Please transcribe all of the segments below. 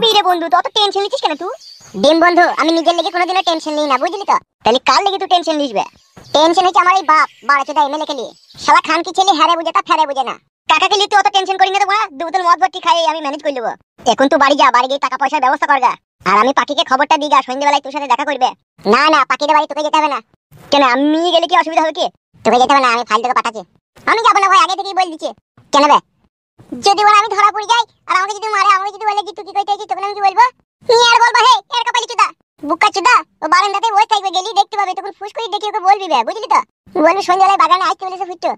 বিরে বন্ধু তত টেনশন নিছিস কেন তুই? ডিম বন্ধু আমি নিজের লেগে কোনোদিনও টেনশন নিই না, বুঝলি তো? তাহলে কার লেগে তুই টেনশন নিসবে? টেনশন হচ্ছে আমার এই বাপ বাড়াচোদা এমএলএ কে নিয়ে। শালা খান কি ছেলে হ্যারে বুঝে তা ফেরে বুঝে না। কাকাকে নিয়ে তুই অত টেনশন করি না তো, দু বোতল মদ ভর্তি খাই আমি ম্যানেজ করে নেবো। এখন তুই বাড়ি যা, বাড়ি গিয়ে টাকা পয়সার ব্যবস্থা করগা। আর আমি পাখিকে খবরটা দিগা, সন্ধ্যাবেলায় তোর সাথে দেখা করবে। না না পাখিদের বাড়ি তোকে যেতে হবে না। কেন আমি গেলে কি অসুবিধা হবে কি? তোকে যেতে হবে না, আমি ফাইল তোকে পাঠাচ্ছি। আমি যাবো না ভাই, আগে থেকেই বলে দিচ্ছি। কেন বে? যদি ওরা আমি ধরা পড়ে যাই আর আমাকে যদি মারে, আমাকে যদি বলে যে তুই কি কইতে আছিস, তখন আমি কি বলবো? নি আর বলবা হে এর কপালি চুদা বুকা চুদা, ও বারান্দাতে বসে থাকবে, গেলি দেখতে পাবে, তখন ফুস করে দেখি ওকে বলবি বে, বুঝলি তো? বলবি সন্ধ্যাবেলায় বাগানে আসতে বলেছে ফুটতো,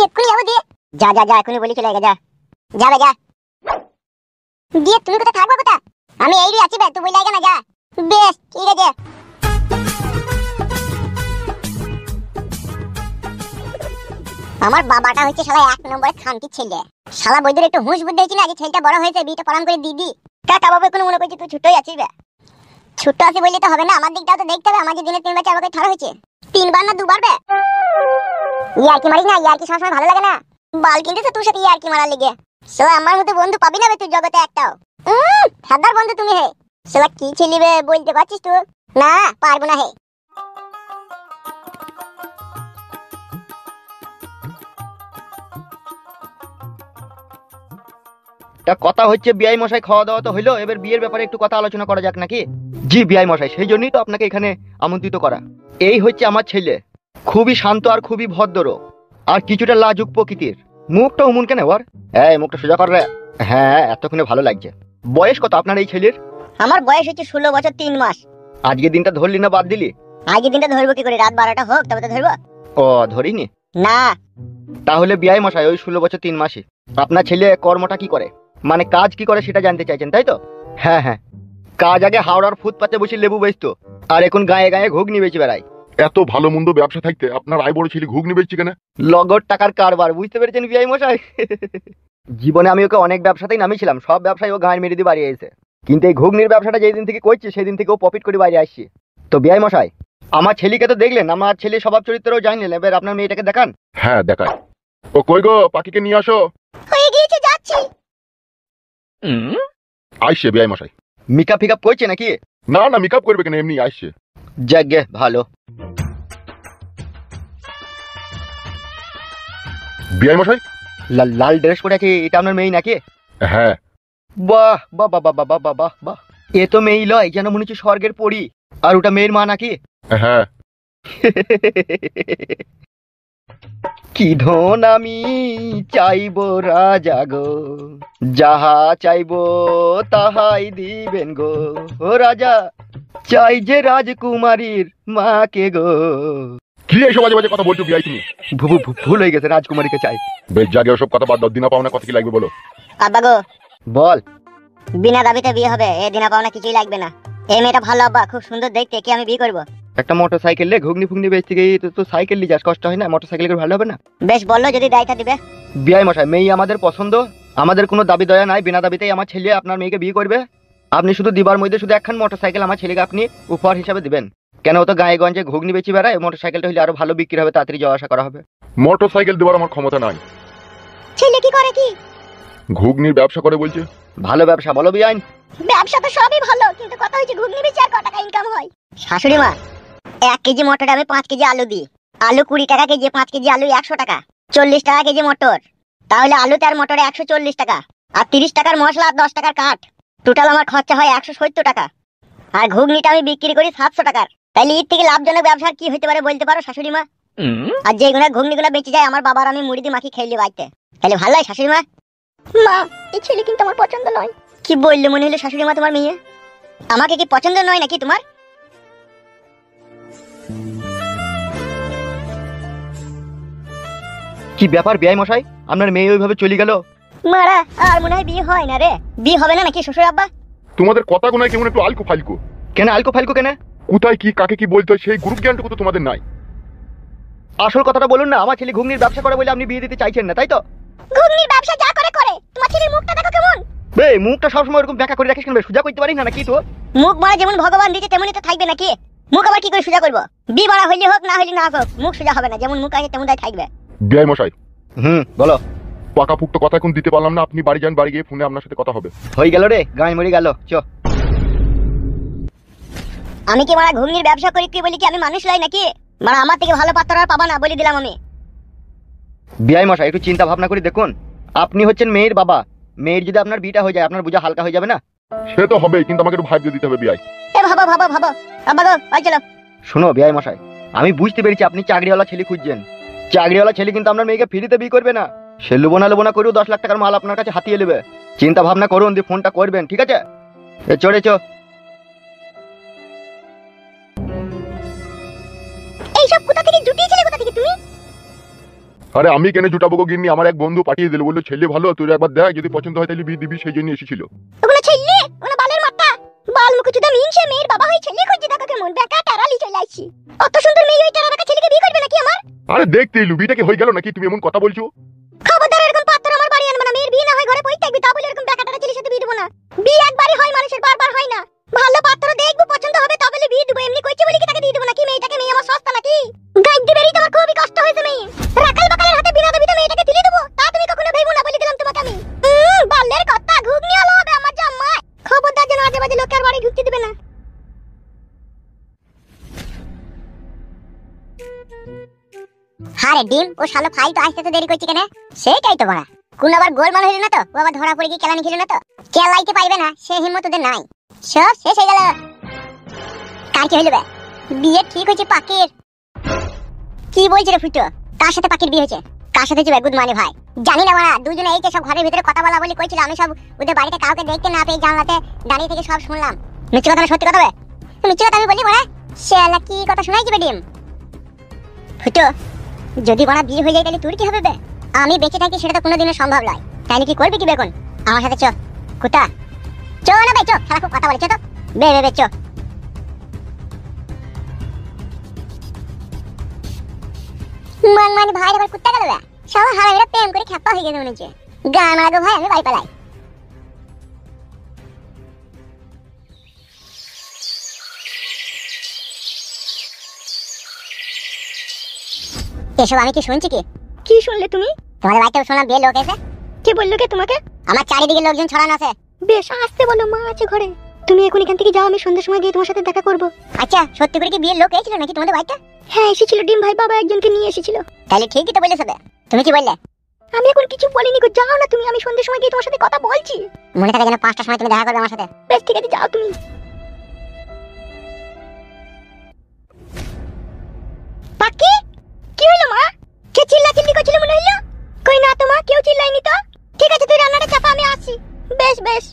এক্ষুনি যাবো দিয়ে। যা যা যা এখনই বলি চলে যা, যাবে যা দিয়ে। তুমি কোথায় থাকবো কোথা? আমি এই আছি বে, তুই বলে আগে না যা। বেশ ঠিক আছে। আমার বাবাটা হচ্ছে শালা এক নম্বরে খানকি ছেলে। শালা বৈদ্যের একটু হুঁশ বুদ্ধি হয়েছিল, আজ ছেলেটা বড় হয়েছে, বিয়েটা পড়াম করে দিদি। কাকা বাবু কোনো মনে করছি তুই ছোটই আছিস বে? ছোট আছি বললে তো হবে না, আমার দিকটাও তো দেখতে হবে। আমার যে দিনে 3 বার 4 বার ছাড়া হয়েছে, 3 বার না 2 বার বে। ইয়ার্কি মারিস না, ইয়ার্কি সবসময় ভালো লাগে না। বাল কিনতেছে তোর সাথে ইয়ার্কি মারার লেগে। শালা আমার মতো বন্ধু পাবি না বে তুই জগতে একটাও। হাদার বন্ধু তুমি হে। শালা কি ছেলে বে বলতে পারছিস তুই? না পারবো না হে। তা কথা হচ্ছে বিআই মশাই, খাওয়া দাওয়া তো হইলো, এবার বিয়ের ব্যাপারে একটু কথা আলোচনা করা যাক নাকি? জি বিআই মশাই, সেই জন্যই তো আপনাকে এখানে আমন্ত্রিত করা। এই হচ্ছে আমার ছেলে, খুবই শান্ত আর খুবই ভদ্র আর কিছুটা লাজুক প্রকৃতির। মুখটা উমুন কেন ওর? এই মুখটা সোজা কর রে। হ্যাঁ এতক্ষণে ভালো লাগছে। বয়স কত আপনার এই ছেলের? আমার বয়স হচ্ছে 16 বছর 3 মাস। আজকে দিনটা ধরলি না বাদ দিলি? আজকে দিনটা ধরবো কি করে? রাত 12টা হোক তবে তো ধরবো। ও ধরিনি না। তাহলে বিআই মশাই ওই 16 বছর 3 মাসে আপনার ছেলে কর্মটা কি করে, মানে কাজ কি করে সেটা জানতে চাইছেন তাই তো? হ্যাঁ হ্যাঁ, কাজ আগে হাওড়ার ফুটপাতে বসে লেবু বেচতো, আর এখন গায়ে গায়ে ঘুগনি বেচে বেড়ায়। এত ভালো মন্দ ব্যবসা থাকতে আপনার আই বড় ছেলে ঘুগনি বেচছে কেন? লগর টাকার কারবার, বুঝতে পেরেছেন বিআই মশাই? জীবনে আমি ওকে অনেক ব্যবসাতেই নামিয়েছিলাম, সব ব্যবসায় ও গাঁয়ের মেরে দিয়ে বাড়ি এসে, কিন্তু এই ঘুগনির ব্যবসাটা যেদিন থেকে করছি সেদিন থেকে ও প্রফিট করে বাইরে আসছে। তো বিআই মশাই আমার ছেলেকে তো দেখলেন, আমার ছেলে স্বভাব চরিত্রও জানলেন, এবার আপনার মেয়েটাকে দেখান। হ্যাঁ দেখায়। ও কই গো, পাখিকে নিয়ে আসো। হয়ে গিয়েছে, যাচ্ছি। আইসে বিআই মশাই। মেকআপ ফিকআপ করছে নাকি? না না মেকআপ করবে কেন, এমনি আইসে। যাগে ভালো। বিআই মশাই। লাল ড্রেস পরে আছে, এটা আপনার মেয়ে নাকি? হ্যাঁ। বাহ বাহ বাহ বাহ বাহ বাহ বাহ বাহ, এ তো মেয়ে লয়, যেন মনে হচ্ছে স্বর্গের পরী। আর ওটা মেয়ের মা নাকি? হ্যাঁ। কি ধন আমি চাইব রাজা গো, যাহা চাইব তাহাই দিবেন গো। ও রাজা চাই যে রাজকুমারীর মাকে গো। কি এইসব বাজে বাজে কথা বলছো বিআই তুমি? ভুল হয়ে গেছে, রাজকুমারীকে চাই। বেশ জাগে ওসব কথা বাদ দাও, দিনা পাওনা কথা কি লাগবে বলো? আব্বা গো, বল। বিনা দাবিতে বিয়ে হবে, এ দিনা পাওনা কিছুই লাগবে না। এই মেয়েটা ভালো আব্বা, খুব সুন্দর দেখতে, কি আমি বিয়ে করবো। একটা মোটর সাইকেল লে ঘুগনি ফুগনি বেচতে গিয়ে তো সাইকেল নিয়ে যাস, কষ্ট হয় না? মোটর সাইকেল করে ভালো হবে না? বেশ বললো যদি দায়িত্ব দিবে। বিআই মশাই মেয়ে আমাদের পছন্দ, আমাদের কোনো দাবি দয়া নাই, বিনা দাবিতেই আমার ছেলে আপনার মেয়েকে বিয়ে করবে। আপনি শুধু দিবার মধ্যে শুধু একখান মোটর সাইকেল আমার ছেলেকে আপনি উপহার হিসাবে দিবেন। কেন ও তো গায়ে গঞ্জে ঘুগনি বেচি বেড়ায়, মোটর সাইকেলটা হলে আরো ভালো বিক্রি হবে, তাড়াতাড়ি যাওয়া আসা করা হবে। মোটর সাইকেল দেওয়ার আমার ক্ষমতা নাই। ছেলে কি করে কি? ঘুগনির ব্যবসা করে বলছে। ভালো ব্যবসা বলো বিআইন। ব্যবসা তো সবই ভালো, কিন্তু কথা হচ্ছে ঘুগনি বেচে আর কত টাকা ইনকাম হয়। শাশুড়ি মা, 1 কেজি মটরে আমি 5 কেজি আলু দিই। আলু 20 টাকা কেজি, 5 কেজি আলু 100 টাকা, 40 টাকা কেজি মটর। তাহলে আলুতে আর মটরে 140 টাকা, আর 30 টাকার মশলা আর 10 টাকার কাঠ। টোটাল আমার খরচা হয় 170 টাকা। আর ঘুগনিটা আমি বিক্রি করি 700 টাকার। তাইলে এর থেকে লাভজনক ব্যবসা কি হতে পারে বলতে পারো শাশুড়ি মা? আর যেগুলো ঘুগনিগুলো বেঁচে যায় আমার বাবার আমি মুড়ি দিয়ে মাখি খেয়ে বাড়িতে, তাহলে ভালো হয় শাশুড়ি মা। মা এই ছেলে কিন্তু আমার পছন্দ নয়। কি বললে মনে হলো শাশুড়ি মা তোমার মেয়ে? আমাকে কি পছন্দ নয় নাকি তোমার? কি ব্যাপার বিআই মশাই, আপনার মেয়ে ওইভাবে চলে গেল? মারা আর মনে হয় বিয়ে হয় না রে। বিয়ে হবে না নাকি শ্বশুর আব্বা? তোমাদের কথা গোনায় কেমন একটু আলকো ফালকো। কেন আলকো ফালকো কেন? কোথায় কি কাকে কি বলতে হয় সেই গ্রুপ জ্ঞানটুকু তো তোমাদের নাই। আসল কথাটা বলুন না, আমার ছেলে ঘুগনির ব্যবসা করে বলে আপনি বিয়ে দিতে চাইছেন না তাই তো? ঘুগনির ব্যবসা যা করে করে, তোমার ছেলের মুখটা দেখো কেমন। বে মুখটা সবসময় এরকম ব্যাখ্যা করে রাখিস কেন? সোজা করতে পারিস না নাকি তো? মুখ মারা যেমন ভগবান দিয়েছে তেমনই তো থাকবে নাকি? মুখ আবার কি করে সোজা করবো? বিয়ে মারা হইলে হোক না হইলে না হোক, মুখ সোজা হবে না, যেমন মুখ আছে তেমনটাই থাকবে। বিআই মশাই বলো। পাকাপুক্ত কথা এখন দিতে পারলাম না, আপনি বাড়ি যান, বাড়ি গিয়ে ফোনে আপনার সাথে কথা হবে। হয়ে গেল রে, গায়ে মরে গেল। চ আমি কি মারা ঘুগনির ব্যবসা করি কি বলি কি আমি মানুষ লাই নাকি? মারা আমার থেকে ভালো পাত্র আর পাবা না বলে দিলাম আমি। বিআই মশাই একটু চিন্তা ভাবনা করে দেখুন, আপনি হচ্ছেন মেয়ের বাবা, মেয়ের যদি আপনার বিটা হয়ে যায় আপনার বোঝা হালকা হয়ে যাবে না? সে তো হবেই, কিন্তু আমাকে একটু ভাবতে দিতে হবে বিআই। এ ভাবো ভাবো ভাবো আব্বা গো আই চলো। শোনো বিআই মশাই, আমি বুঝতে পেরেছি আপনি চাকরিওয়ালা ছেলে খুঁজছেন। চাকরিওয়ালা ছেলে কিন্তু আপনার মেয়েকে ফ্রিতে বিয়ে করবে না, সে লোবনা করেও 10 লাখ টাকার মাল আপনার কাছে হাতিয়ে নেবে। চিন্তা ভাবনা করুন দিয়ে ফোনটা করবেন, ঠিক আছে? এ চড়ে চ। এইসব কোথা থেকে জুটিয়েছিলে, কোথা থেকে তুমি? আরে আমি কেন জুটাবো গো গিন্নি, আমার এক বন্ধু পাঠিয়ে দিল, বললো ছেলে ভালো, তুই একবার দেখ, যদি পছন্দ হয় তাহলে বিয়ে দিবি, সেই জন্য এসেছিল। ওগুলো ছেলে, ওগুলো বালের মাথা, বাল মুখ চুদা মিনসে মেয়ের বাবা হয়ে ছেলে খুঁজছে, দেখো কেমন বেকা টারালি চলে আইছি। অত সুন্দর মেয়ে ওই টারা বেকা ছেলেকে বিয়ে করবে নাকি আমার? আরে দেখতে এলু, বিয়েটা কি হয়ে গেল নাকি, তুমি এমন কথা বলছো? খবরদার এরকম পাত্র আমার বাড়ি আনবে না, মেয়ের বিয়ে না হয় ঘরে বসে থাকবি, তা বলে এরকম বেকা টারা ছেলের সাথে বিয়ে দেবো না। বিয়ে একবারই হয় মানুষের, বারবার হয় না। ভালো পাত্র দেখবো, পছন্দ হবে তা বলে বিয়ে দেবো, এমনি কইছে বলি কি তাকে দিয়ে দেবো নাকি? মেয়েটাকে, মেয়ে আমার সস্তা নাকি? গাইড দিবেরই তোমার খুবই কষ্ট হয়েছে মেয়ে, রাখাল বাকালের হাতে বিনা দাবিতে মেয়েটাকে তুলে দেবো, তা তুমি কখনো ভেবো না বলে দিলাম তোমাকে আমি। বালের কথা, ঘুগনি হলো হবে আমার জামাই। খবরদার যেন আজে বাজে লোকের বাড়ি ঢুকতে দিবে না। হারে ডিম, ও শালো ফাইল তো আসতে তো দেরি করছে কেন? সেটাই তো বড়া, কোন আবার গোলমাল হইল না তো? ও আবার ধরা পড়ে গিয়ে কেলানি খেলো না তো? কেলাইতে পারবে না সে হিম্মত ওদের নাই। সব শেষ হয়ে গেল। কার কি হইল বে? বিয়ে ঠিক হয়েছে পাকির। কি বলছে রে ফুটো? কার সাথে পাকির বিয়ে হয়েছে? কার সাথে হয়েছে গুড মানে ভাই? জানি না বড়া, দুজনে এই যে সব ঘরের ভিতরে কথা বলা বলি কইছিল, আমি সব ওদের বাড়িতে কাউকে দেখতে না পেয়ে জানলাতে দাঁড়িয়ে থেকে সব শুনলাম। মিথ্যে কথা না সত্যি কথা বে? মিথ্যে কথা আমি বলি বড়া? শালা কি কথা শোনাইছি বে ডিম? ফুটো, যদি বড়া বিয়ে হয়ে যায় তাহলে তোর কি হবে বে? আমি বেঁচে থাকি সেটা তো কোনোদিনও সম্ভব নয়, তাইলে কি করবি কি বেগুন? আমার সাথে চ। কুতা চ না বে, চ, শালা খুব কথা বলে, চ তো বে বে বে চ। মানে ভাই আবার কুত্তা গেল বে, সবাই হারামিরা প্রেম করে খেপা হয়ে গেছে মনে হচ্ছে। গান লাগো ভাই, আমি বাড়ি পালাই। এসব আমি কি শুনছি? কি শুনলে তুমি? তোমাদের বাড়িতে শোনা বিয়ে লোক এসে। কে বললো কে তোমাকে? আমার চারিদিকে লোকজন ছড়ানো আছে। বেশ আসতে বলো, মা আছে ঘরে। তুমি এখন এখান থেকে যাও, আমি সন্ধ্যার সময় গিয়ে তোমার সাথে দেখা করব। আচ্ছা, সত্যি করে কি বিয়ের লোক এসেছিল নাকি তোমাদের বাড়িতে? হ্যাঁ এসেছিল, ডিম ভাই বাবা একজনকে নিয়ে এসেছিল। তাহলে ঠিকই তো বলেছ। তুমি কি বললে? আমি এখন কিছু বলিনি গো, যাও না তুমি, আমি সন্ধ্যার সময় গিয়ে তোমার সাথে কথা বলছি। মনে থাকে যেন 5টার সময় তুমি দেখা করবে আমার সাথে। বেশ ঠিক আছে, যাও তুমি। পাকি কি হলো মা? কে চিল্লাচিল্লি করছিল মনে হলো? কই না তো মা, কেউ চিল্লাইনি তো। ঠিক আছে তুই রান্নাটা চাপা, আমি আসছি। বেশ বেশ।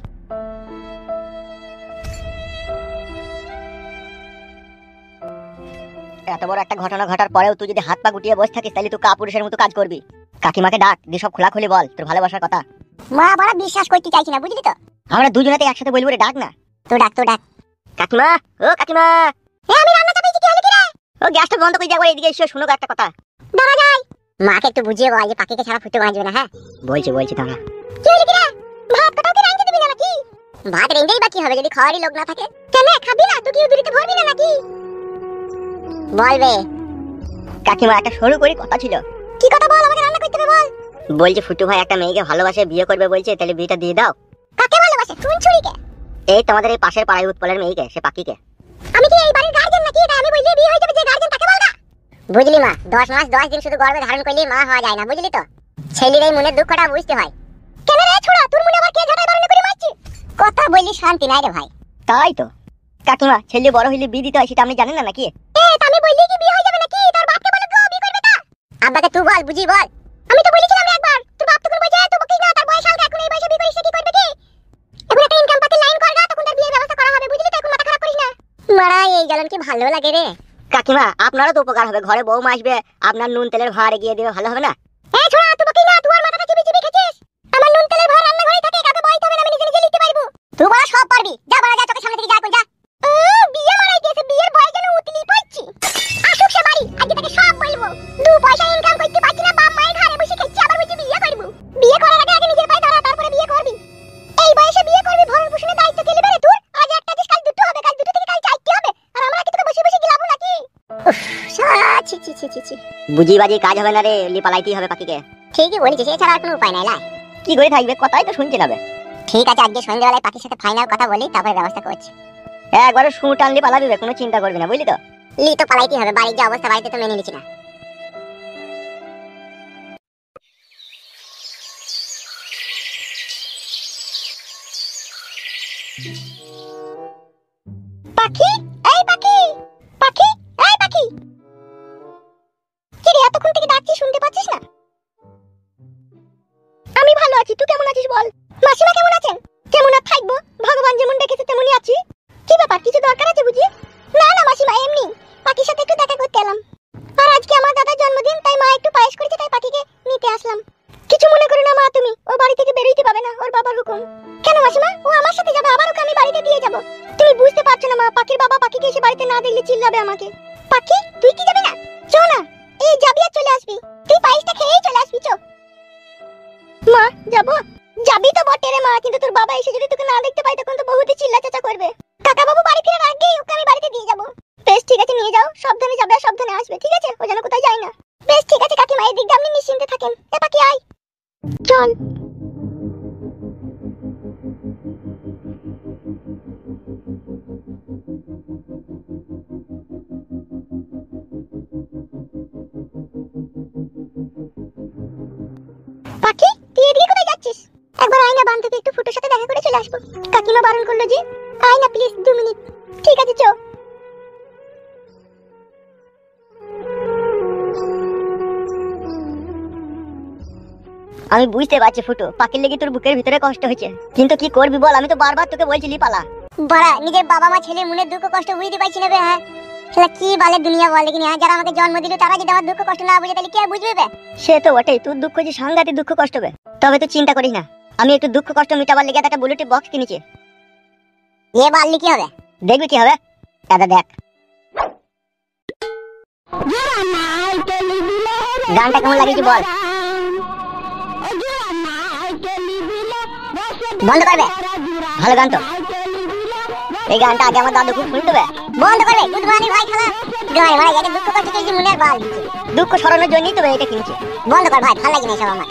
এত বড় একটা ঘটনা ঘটার পরেও তুই যদি হাত পা গুটিয়ে বসে থাকিস তাহলে তুই কাপুরুষের মতো কাজ করবি। কাকিমাকে ডাক দিয়ে সব খোলাখুলি বল তোর ভালোবাসার কথা। মা বড় বিশ্বাস করতে চাইছি না, বুঝলি তো? আমরা দুজনেতে একসাথে বলবো রে, ডাক না। তো ডাক তো ডাক। কাকিমা, ও কাকিমা। আমি রান্না চাপাইছি, কি হলো কি রে? ও গ্যাসটা বন্ধ করে যাও, এদিকে এসে শোনো একটা কথা। দাঁড়া যাই। মাকে একটু বুঝিয়ে বল যে পাখিকে ছাড়া ফুটে বাঁচবে না। হ্যাঁ বলছি দাঁড়া। কি হলো কি রে? ভাত কোথাও কি রাঁধতে দিবি না নাকি? ভাত রেঁধেই বা কি হবে যদি খাওয়ারই লোক না থাকে? কেন খাবি না? তুই কি উদুরিতে ভরবি না নাকি? বলবে। কাকিমা একটা সরু করে কথা ছিল। কি কথা বল, আমাকে রান্না করতে হবে বল। বলছে ফুটু ভাই একটা মেয়েকে ভালোবাসে, বিয়ে করবে বলছে, তাহলে বিয়েটা দিয়ে দাও। কাকে ভালোবাসে? কোন ছুরিকে? এই তোমাদের এই পাশের পাড়ায় উৎপলের মেয়েকে, সে পাখিকে। আমি কি এই বাড়ির গার্ডিয়ান নাকি? এটা আমি বললে বিয়ে হয়ে যাবে, যে গার্ডিয়ান তাকে বল না। বুঝলি মা, 10 মাস 10 দিন শুধু গর্ভে ধারণ করলেই মা হওয়া যায় না, বুঝলি তো? ছেলের এই মনের দুঃখটা বুঝতে হয়। কেন রে ছোড়া, তোর মনে আবার কে ঝাঁটাই বারণ করে মারছিস? কথা বললি শান্তি নাই রে ভাই। তাই তো কাকিমা, ছেলে বড় হইলে বিয়ে দিতে হয় সেটা আপনি জানেন না নাকি? আমি বললি কি বিয়ে হয়ে যাবে নাকি? তোর বাপকে বলে গো বিয়ে করবে তা। আব্বাকে তুই বল, বুঝি বল। আমি তো বলেছিলাম একবার, তোর বাপ তখন বলছে তুই বকিস না, তার বয়স হালকা, এখন এই বয়সে বিয়ে করিস কি করবে কি? এখন একটা ইনকাম পাতি লাইন কর গা, তখন তার বিয়ের ব্যবস্থা করা হবে, বুঝলি তো? এখন মাথা খারাপ করিস না। মারা এই জ্বালান কি ভালো লাগে রে। কাকিমা আপনারও তো উপকার হবে, ঘরে বউ আসবে, আপনার নুন তেলের ভার এগিয়ে দিবে, ভালো হবে না? এই ছোড়া তুই বকিস না, তুই আর মাথাটা চিবি চিবি খেছিস। আমার নুন তেলের ভার রান্না ঘরেই থাকে, কাউকে বলতে হবে না, আমি নিজে নিজে নিতে পারবো। তুই বড় সব পারবি, যা বড় যা, চোখের সামনে থেকে যা, কোন যা। বিয়ে মারাই দিয়েছে, বিয়ের বয়স যেন উতলি পড়ছি। আসুক সে বাড়ি, আজকে থেকে সব বলবো। 2 পয়সা ইনকাম করতে পারছি না, বাপ মায়ের ঘরে বসে খাচ্ছি, আবার বলছি বিয়ে করব। বিয়ে করার আগে নিজের পায়ে দাঁড়া, তারপরে বিয়ে করবি। এই বয়সে বিয়ে করবি, ভরণ পোষণের দায়িত্ব কে নেবে রে তোর? আজ একটা দিস, কাল দুটো হবে, কাল দুটো থেকে কাল 4টে হবে, আর আমরা কি তোকে বসে বসে গিলাবো নাকি? ছি ছি ছি ছি ছি। বুঝি বাজি কাজ হবে না রে, লি পালাইতেই হবে পাখিকে। ঠিকই বলেছিস, এছাড়া আর কোনো উপায় নাই। লাই কি করে থাকবে, কথাই তো শুনছে না বে। ঠিক আছে, আজকে সন্ধ্যাবেলায় পাখির সাথে ফাইনাল কথা বলি, তারপরে ব্যবস্থা করছি। একবারে শু টানলি পালাবি বে, কোনো চিন্তা করবি না, বুঝলি তো। লি তো পালাইতে হবে, বাড়ির যে অবস্থা, বাড়িতে তো মেনে নিচ্ছি না। পাখি, এই পাখি, পাখি, এই পাখি, কি রে এতক্ষণ থেকে ডাকছি, শুনতে পাচ্ছিস না? আমি ভালো আছি, তুই কেমন আছিস বল? মাসিমা কেমন আছেন? কেমন আর থাকবো, ভগবান যেমন ডেকেছে তেমনই আছি। কি ব্যাপার, কিছু দরকার আছে বুঝি? না না মাসিমা, এমনি পাখির সাথে একটু দেখা করতে এলাম। আর আজকে আমার দাদার জন্মদিন, তাই মা একটু পায়েস করেছে, তাই পাখিকে নিতে আসলাম। কিছু মনে করো না মা তুমি, ও বাড়ি থেকে বেরোইতে পাবে না, ওর বাবার হুকুম। কেন মাসিমা, ও আমার সাথে যাবে, আবার ওকে আমি বাড়িতে দিয়ে যাব। তুমি বুঝতে পারছো না মা, পাখির বাবা পাখিকে এসে বাড়িতে না দেখলে চিল্লাবে আমাকে। পাখি তুই কি যাবি না? চো না, এই যাবি আর চলে আসবি, তুই পায়েসটা খেয়েই চলে আসবি। চো মা, যাবো। যাবি তো বটে রে মা, কিন্তু তোর বাবা এসে যদি তোকে না দেখতে পায় তখন তো বহুতই চিল্লা চাচা করবে। কাকা বাবু বাড়ি ফেরার আগেই ওকে আমি বাড়িতে দিয়ে যাব। বেশ ঠিক আছে, নিয়ে যাও, সাবধানে যাবে আর সাবধানে আসবে, ঠিক আছে? ও যেন কোথায় যায় না। বেশ ঠিক আছে কাকিমা, এই দিক দিয়ে আপনি নিশ্চিন্তে থাকেন। এ পাখি আয়, চল। পাখি তুই এদিকে কোথায় যাচ্ছিস? একবার আয় না, বান্ধবী একটু ফুটোর সাথে দেখা করে চলে আসবো। কাকিমা বারণ করলো যে। আয় না প্লিজ, 2 মিনিট। ঠিক আছে চো। আমি বুঝতে পারছি ফুটো, পাখির লেগে তোর বুকের ভিতরে কষ্ট হয়েছে, কিন্তু কি করবি বল, আমি তো বারবার তোকে বলছিলি পালা। বড়া, নিজের বাবা মা ছেলের মনের দুঃখ কষ্ট বুঝতে পারছি না বে। হ্যাঁ শালা কি বলে দুনিয়া, বল দেখিনি। হ্যাঁ, যারা আমাকে জন্ম দিল তারা যদি আমার দুঃখ কষ্ট না বুঝে তাহলে কি আর বুঝবে বে? সে তো বটেই, তোর দুঃখ যে সাংঘাতিক দুঃখ কষ্ট বে। তবে তুই চিন্তা করিস না, আমি একটু দুঃখ কষ্ট মিটাবার লেগে একটা ব্লুটুথ বক্স কিনেছি। এ বাললি কি হবে? দেখবি কি হবে, দাদা দেখ। গানটা কেমন লাগেছে বল? বন্ধ করবে? ভালো গান তো, এই গানটা আগে আমার দাদু খুব শুনতে হবে। বন্ধ করবে? গুড মর্নিং ভাই খালা। গায় ভাই, এটা দুঃখ কষ্ট চলছে মনের বাল। দুঃখ সরানোর জন্যই তো এটা কিনেছি। বন্ধ কর ভাই, ভালো লাগে না সব আমার।